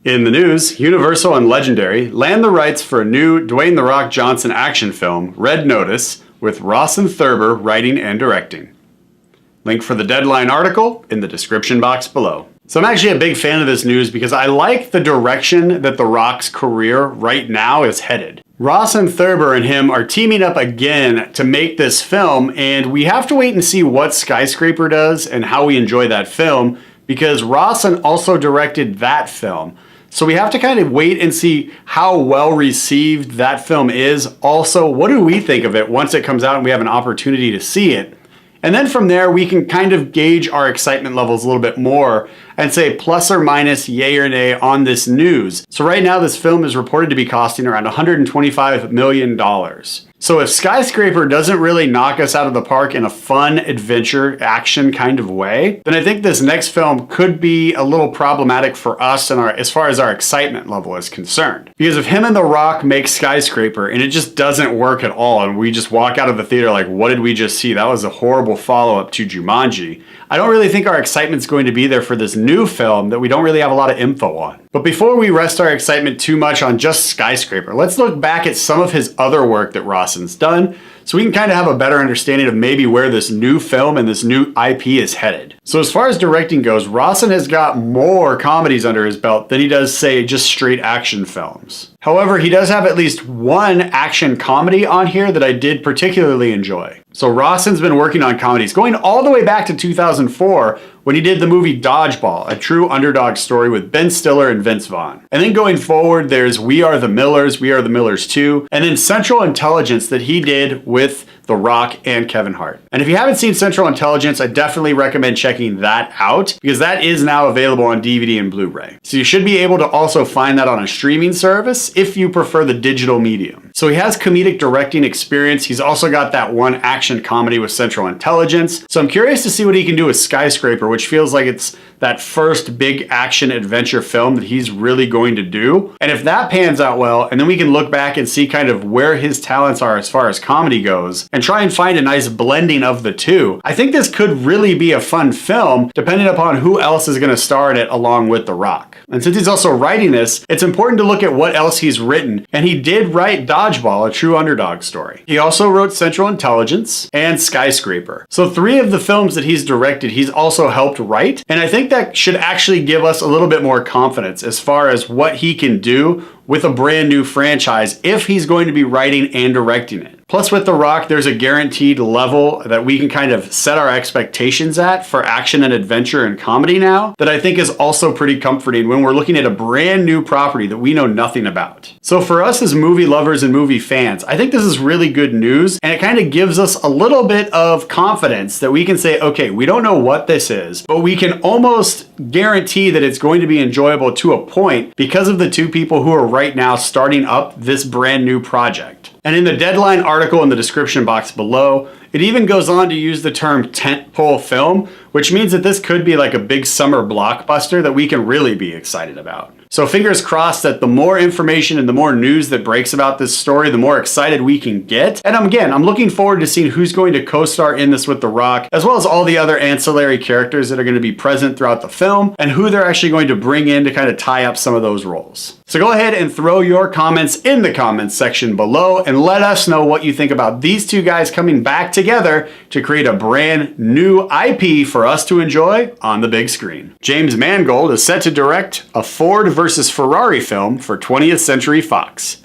In the news, Universal and Legendary land the rights for a new Dwayne "The Rock" Johnson action film, Red Notice, with Rawson Thurber writing and directing. Link for the Deadline article in the description box below. So I'm actually a big fan of this news because I like the direction that The Rock's career right now is headed. Rawson Thurber and him are teaming up again to make this film, and we have to wait and see what Skyscraper does and how we enjoy that film, because Rawson also directed that film. So we have to kind of wait and see how well received that film is. Also, what do we think of it once it comes out and we have an opportunity to see it? And then from there, we can kind of gauge our excitement levels a little bit more and say plus or minus yay or nay on this news. So right now, this film is reported to be costing around $125 million. So if Skyscraper doesn't really knock us out of the park in a fun adventure action kind of way, then I think this next film could be a little problematic for us and as far as our excitement level is concerned. Because if him and The Rock make Skyscraper and it just doesn't work at all and we just walk out of the theater like, what did we just see? That was a horrible follow-up to Jumanji. I don't really think our excitement's going to be there for this new film that we don't really have a lot of info on. But before we rest our excitement too much on just Skyscraper, let's look back at some of his other work that Rawson's done, so we can kind of have a better understanding of maybe where this new film and this new IP is headed. So as far as directing goes, Rawson has got more comedies under his belt than he does, say, just straight action films. However, he does have at least one action comedy on here that I did particularly enjoy. So Rawson's been working on comedies going all the way back to 2004 when he did the movie Dodgeball, a true underdog story with Ben Stiller and Vince Vaughn. And then going forward, there's We Are the Millers, We Are the Millers 2, and then Central Intelligence that he did with The Rock and Kevin Hart. And if you haven't seen Central Intelligence, I definitely recommend checking that out because that is now available on DVD and Blu-ray. So you should be able to also find that on a streaming service if you prefer the digital medium. So he has comedic directing experience. He's also got that one action comedy with Central Intelligence. So I'm curious to see what he can do with Skyscraper, which feels like it's that first big action adventure film that he's really going to do. And if that pans out well, and then we can look back and see kind of where his talents are as far as comedy goes, and try and find a nice blending of the two, I think this could really be a fun film, depending upon who else is going to star in it along with The Rock. And since he's also writing this, it's important to look at what else he's written, and he did write Dodgeball, a true underdog story. He also wrote Central Intelligence and Skyscraper. So 3 of the films that he's directed, he's also helped write, and I think that should actually give us a little bit more confidence as far as what he can do with a brand new franchise if he's going to be writing and directing it. Plus with The Rock, there's a guaranteed level that we can kind of set our expectations at for action and adventure and comedy now that I think is also pretty comforting when we're looking at a brand new property that we know nothing about. So for us as movie lovers and movie fans, I think this is really good news, and it kind of gives us a little bit of confidence that we can say, okay, we don't know what this is, but we can almost guarantee that it's going to be enjoyable to a point because of the 2 people who are right now starting up this brand new project. And in the Deadline article in the description box below, it even goes on to use the term tentpole film, which means that this could be like a big summer blockbuster that we can really be excited about. So fingers crossed that the more information and the more news that breaks about this story, the more excited we can get. And again, I'm looking forward to seeing who's going to co-star in this with The Rock, as well as all the other ancillary characters that are going to be present throughout the film and who they're actually going to bring in to kind of tie up some of those roles. So go ahead and throw your comments in the comments section below and let us know what you think about these 2 guys coming back together to create a brand new IP for us to enjoy on the big screen. James Mangold is set to direct a Ford versus Ferrari film for 20th Century Fox.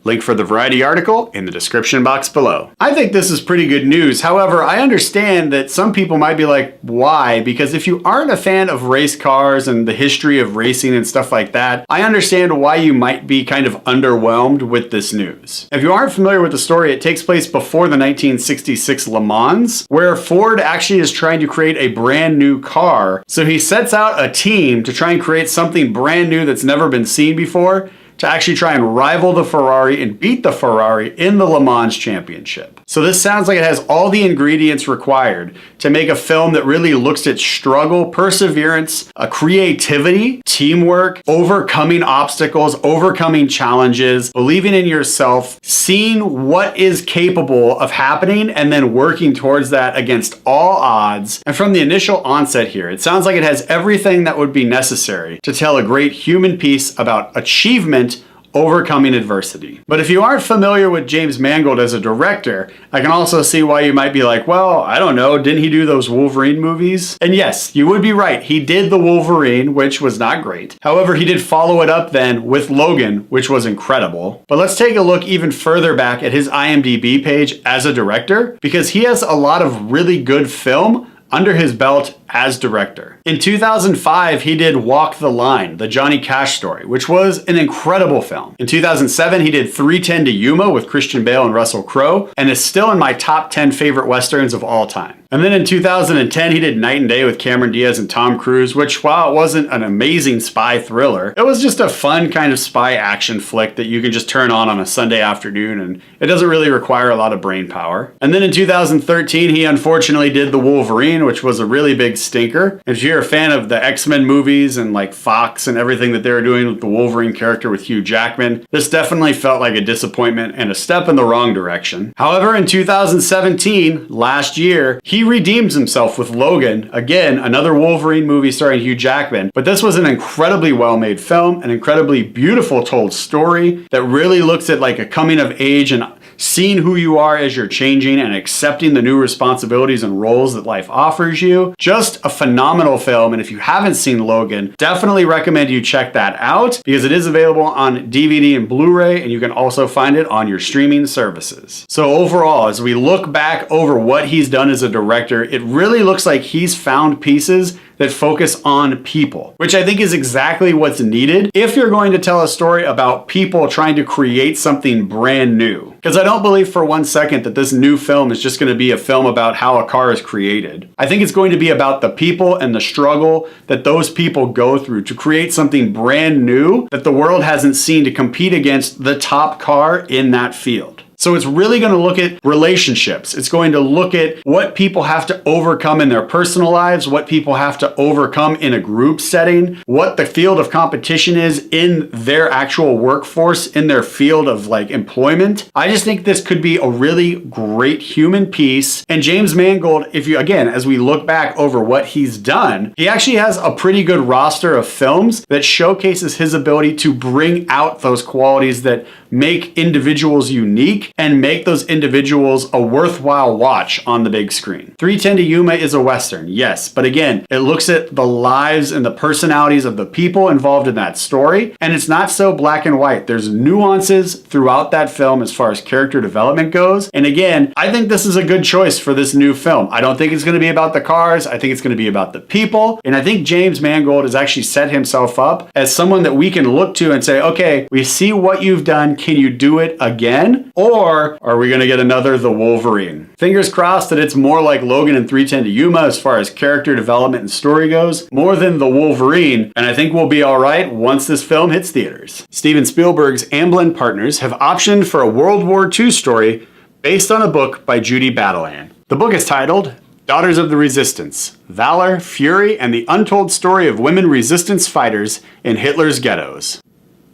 Link for the Variety article in the description box below. I think this is pretty good news. However, I understand that some people might be like, why? Because if you aren't a fan of race cars and the history of racing and stuff like that, I understand why you might be kind of underwhelmed with this news. If you aren't familiar with the story, it takes place before the 1966 Le Mans, where Ford actually is trying to create a brand new car. So he sets out a team to try and create something brand new that's never been seen before. to actually try and rival the Ferrari and beat the Ferrari in the Le Mans Championship. So this sounds like it has all the ingredients required to make a film that really looks at struggle, perseverance, creativity, teamwork, overcoming obstacles, overcoming challenges, believing in yourself, seeing what is capable of happening, and then working towards that against all odds. And from the initial onset here, it sounds like it has everything that would be necessary to tell a great human piece about achievement, overcoming adversity. But if you aren't familiar with James Mangold as a director, I can also see why you might be like, well, I don't know, didn't he do those Wolverine movies? And yes, you would be right. He did the Wolverine, which was not great. However, he did follow it up then with Logan, which was incredible. But let's take a look even further back at his IMDb page as a director, because he has a lot of really good film under his belt as director. In 2005, he did Walk the Line, the Johnny Cash story, which was an incredible film. In 2007, he did 3:10 to Yuma with Christian Bale and Russell Crowe, and is still in my top 10 favorite Westerns of all time. And then in 2010, he did Night and Day with Cameron Diaz and Tom Cruise, which, while it wasn't an amazing spy thriller, it was just a fun kind of spy action flick that you can just turn on a Sunday afternoon, and it doesn't really require a lot of brain power. And then in 2013, he unfortunately did The Wolverine, which was a really big stinker. If you're a fan of the X-Men movies and like Fox and everything that they were doing with the Wolverine character with Hugh Jackman, this definitely felt like a disappointment and a step in the wrong direction. However, in 2017, last year, he redeems himself with Logan, again, another Wolverine movie starring Hugh Jackman, but this was an incredibly well-made film, an incredibly beautiful told story that really looks at like a coming of age and seeing who you are as you're changing and accepting the new responsibilities and roles that life offers you. Just a phenomenal film, and if you haven't seen Logan, definitely recommend you check that out because it is available on DVD and Blu-ray, and you can also find it on your streaming services. So overall, as we look back over what he's done as a director, it really looks like he's found pieces that focus on people, which I think is exactly what's needed if you're going to tell a story about people trying to create something brand new. Because I don't believe for one second that this new film is just going to be a film about how a car is created. I think it's going to be about the people and the struggle that those people go through to create something brand new that the world hasn't seen to compete against the top car in that field. So it's really going to look at relationships. It's going to look at what people have to overcome in their personal lives, what people have to overcome in a group setting, what the field of competition is in their actual workforce, in their field of like employment. I just think this could be a really great human piece. And James Mangold, if you, again, as we look back over what he's done, he actually has a pretty good roster of films that showcases his ability to bring out those qualities that make individuals unique and make those individuals a worthwhile watch on the big screen. 3:10 to Yuma is a Western, yes, but again, it looks at the lives and the personalities of the people involved in that story, and it's not so black and white. There's nuances throughout that film as far as character development goes, and again, I think this is a good choice for this new film. I don't think it's going to be about the cars, I think it's going to be about the people, and I think James Mangold has actually set himself up as someone that we can look to and say, okay, we see what you've done, can you do it again? Or are we going to get another The Wolverine? Fingers crossed that it's more like Logan and 3:10 to Yuma as far as character development and story goes, more than The Wolverine, and I think we'll be all right once this film hits theaters. Steven Spielberg's Amblin Partners have optioned for a World War II story based on a book by Judy Battlehan. The book is titled Daughters of the Resistance: Valor, Fury, and the Untold Story of Women Resistance Fighters in Hitler's Ghettos.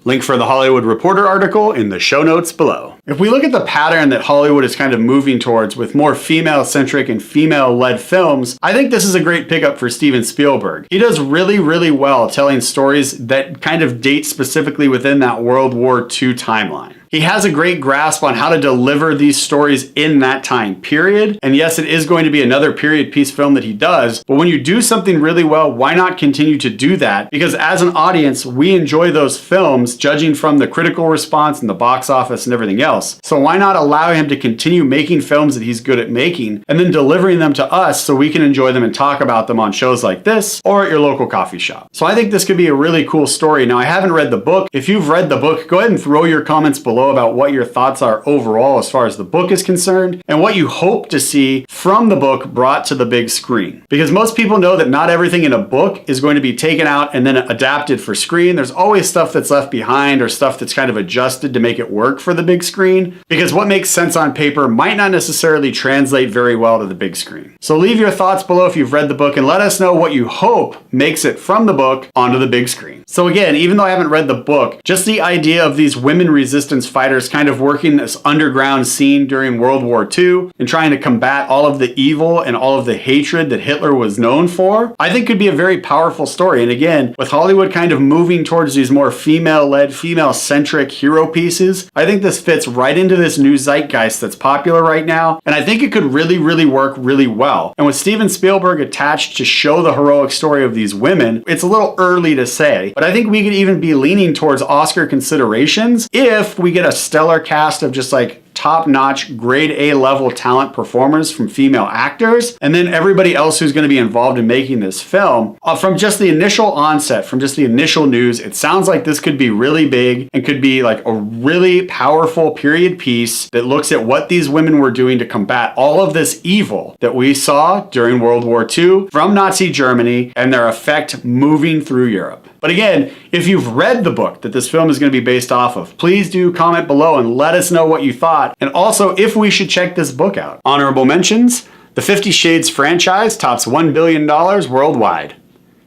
Link for the Hollywood Reporter article in the show notes below. If we look at the pattern that Hollywood is kind of moving towards with more female-centric and female-led films, I think this is a great pickup for Steven Spielberg. He does really, really well telling stories that kind of date specifically within that World War II timeline. He has a great grasp on how to deliver these stories in that time period. And yes, it is going to be another period piece film that he does, but when you do something really well, why not continue to do that? Because as an audience, we enjoy those films judging from the critical response and the box office and everything else. So why not allow him to continue making films that he's good at making and then delivering them to us so we can enjoy them and talk about them on shows like this or at your local coffee shop. So I think this could be a really cool story. Now, I haven't read the book. If you've read the book, go ahead and throw your comments below below about what your thoughts are overall as far as the book is concerned and what you hope to see from the book brought to the big screen. Because most people know that not everything in a book is going to be taken out and then adapted for screen. There's always stuff that's left behind or stuff that's kind of adjusted to make it work for the big screen, because what makes sense on paper might not necessarily translate very well to the big screen. So leave your thoughts below if you've read the book and let us know what you hope makes it from the book onto the big screen. So again, even though I haven't read the book, just the idea of these women resistance fighters kind of working this underground scene during World War II and trying to combat all of the evil and all of the hatred that Hitler was known for, I think could be a very powerful story. And again, with Hollywood kind of moving towards these more female-led, female-centric hero pieces, I think this fits right into this new zeitgeist that's popular right now. And I think it could really, really work really well. And with Steven Spielberg attached to show the heroic story of these women, it's a little early to say, but I think we could even be leaning towards Oscar considerations if we get a stellar cast of just like top-notch, grade A level talent performers from female actors, and then everybody else who's going to be involved in making this film. From just the initial onset, from just the initial news, it sounds like this could be really big and could be like a really powerful period piece that looks at what these women were doing to combat all of this evil that we saw during World War II from Nazi Germany and their effect moving through Europe. But again, if you've read the book that this film is going to be based off of, please do comment below and let us know what you thought, and also if we should check this book out. Honorable mentions: the 50 Shades franchise tops $1 billion worldwide.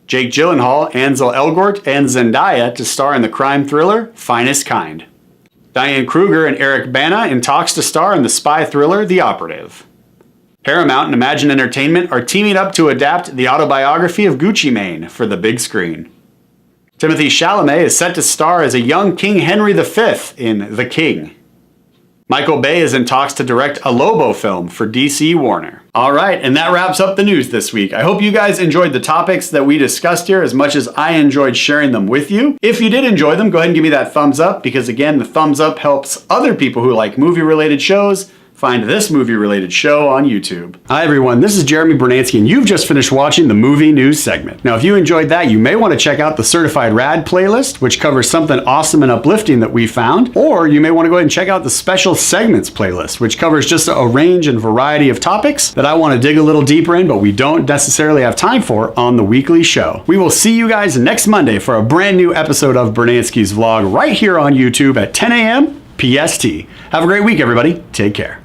Jake Gyllenhaal, Ansel Elgort, and Zendaya to star in the crime thriller Finest Kind. Diane Kruger and Eric Bana in talks to star in the spy thriller The Operative. Paramount and Imagine Entertainment are teaming up to adapt the autobiography of Gucci Mane for the big screen. Timothée Chalamet is set to star as a young King Henry V in The King. Michael Bay is in talks to direct a Lobo film for DC Warner. All right, and that wraps up the news this week. I hope you guys enjoyed the topics that we discussed here as much as I enjoyed sharing them with you. If you did enjoy them, go ahead and give me that thumbs up, because again, the thumbs up helps other people who like movie-related shows find this movie-related show on YouTube. Hi everyone, this is Jeremy Brunansky, and you've just finished watching the movie news segment. Now, if you enjoyed that, you may want to check out the Certified Rad playlist, which covers something awesome and uplifting that we found, or you may want to go ahead and check out the Special Segments playlist, which covers just a range and variety of topics that I want to dig a little deeper in, but we don't necessarily have time for on the weekly show. We will see you guys next Monday for a brand new episode of Brunansky's Vlog right here on YouTube at 10 a.m. PST. Have a great week, everybody. Take care.